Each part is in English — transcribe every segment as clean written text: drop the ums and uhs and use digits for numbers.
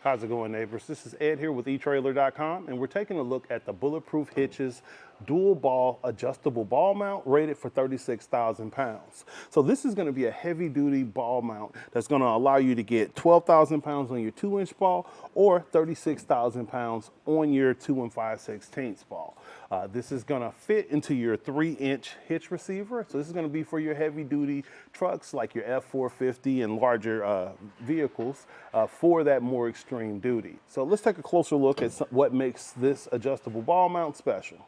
How's it going, neighbors? This is Ed here with etrailer.com, and we're taking a look at the BulletProof Hitches dual ball adjustable ball mount rated for 36,000 pounds. So this is going to be a heavy duty ball mount that's going to allow you to get 12,000 pounds on your 2-inch ball or 36,000 pounds on your 2 5/16 ball. This is going to fit into your 3-inch hitch receiver. So this is going to be for your heavy duty trucks like your F450 and larger vehicles for that more extreme duty. So let's take a closer look at what makes this adjustable ball mount special.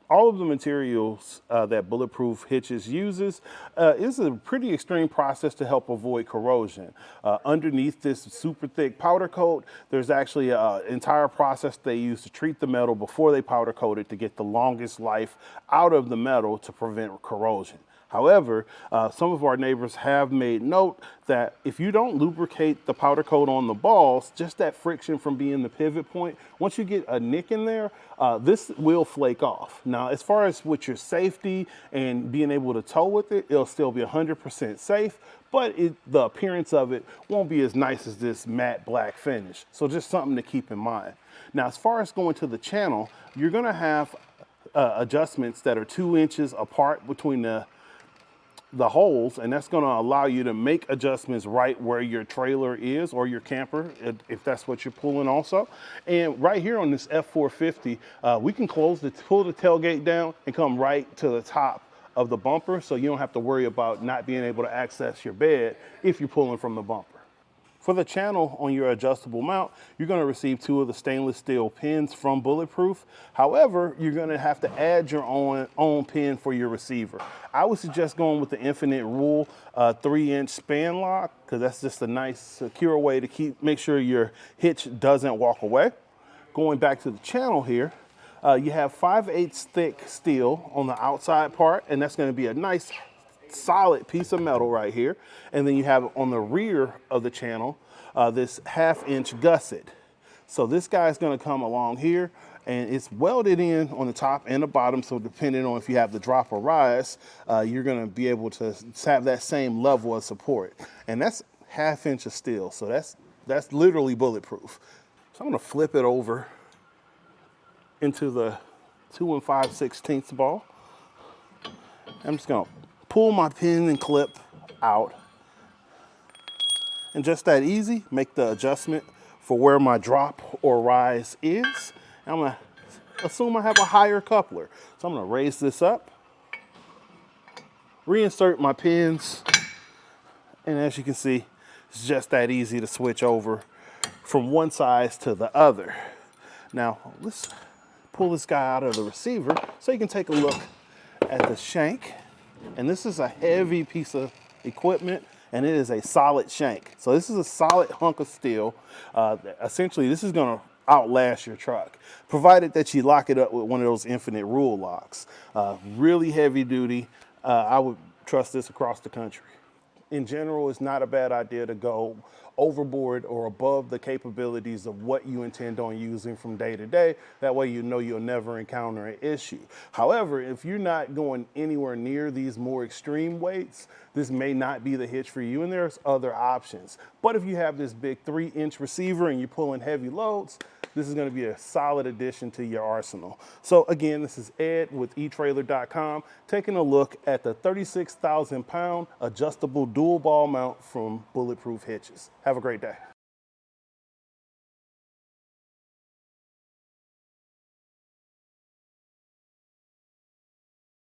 All of the materials that BulletProof Hitches uses is a pretty extreme process to help avoid corrosion. Underneath this super thick powder coat, there's actually an entire process they use to treat the metal before they powder coat it to get the longest life out of the metal to prevent corrosion. However, some of our neighbors have made note that if you don't lubricate the powder coat on the balls, just that friction from being the pivot point, once you get a nick in there, this will flake off. Now, as far as with your safety and being able to tow with it, it'll still be 100% safe, but the appearance of it won't be as nice as this matte black finish. So just something to keep in mind. Now, as far as going to the channel, you're gonna have adjustments that are 2 inches apart between the holes, and that's going to allow you to make adjustments right where your trailer is or your camper, if that's what you're pulling also. And right here on this F450, we can pull the tailgate down and come right to the top of the bumper, so you don't have to worry about not being able to access your bed if you're pulling from the bumper. For the channel on your adjustable mount, you're going to receive 2 of the stainless steel pins from BulletProof. However, you're going to have to add your own pin for your receiver. I would suggest going with the Infinite Rule 3-inch span lock, because that's just a nice, secure way to make sure your hitch doesn't walk away. Going back to the channel here, you have 5/8 thick steel on the outside part, and that's going to be a nice solid piece of metal right here. And then you have on the rear of the channel this 1/2-inch gusset. So this guy's going to come along here, and it's welded in on the top and the bottom, so depending on if you have the drop or rise, you're going to be able to have that same level of support. And that's 1/2 inch of steel, so that's literally bulletproof. So I'm going to flip it over into the 2 5/16 ball. I'm just going to pull my pin and clip out, and just that easy, make the adjustment for where my drop or rise is. I'm gonna assume I have a higher coupler. So I'm gonna raise this up, reinsert my pins, and as you can see, it's just that easy to switch over from one size to the other. Now, let's pull this guy out of the receiver so you can take a look at the shank. And this is a heavy piece of equipment, and it is a solid shank. So this is a solid hunk of steel. Essentially, this is going to outlast your truck, provided that you lock it up with one of those Infinite Rule locks. Really heavy duty. I would trust this across the country. In general, it's not a bad idea to go overboard or above the capabilities of what you intend on using from day to day. That way you know you'll never encounter an issue. However, if you're not going anywhere near these more extreme weights, this may not be the hitch for you, and there's other options. But if you have this big 3-inch receiver and you're pulling heavy loads, this is going to be a solid addition to your arsenal. So again, this is Ed with etrailer.com, taking a look at the 36,000 pound adjustable dual ball mount from BulletProof Hitches. Have a great day.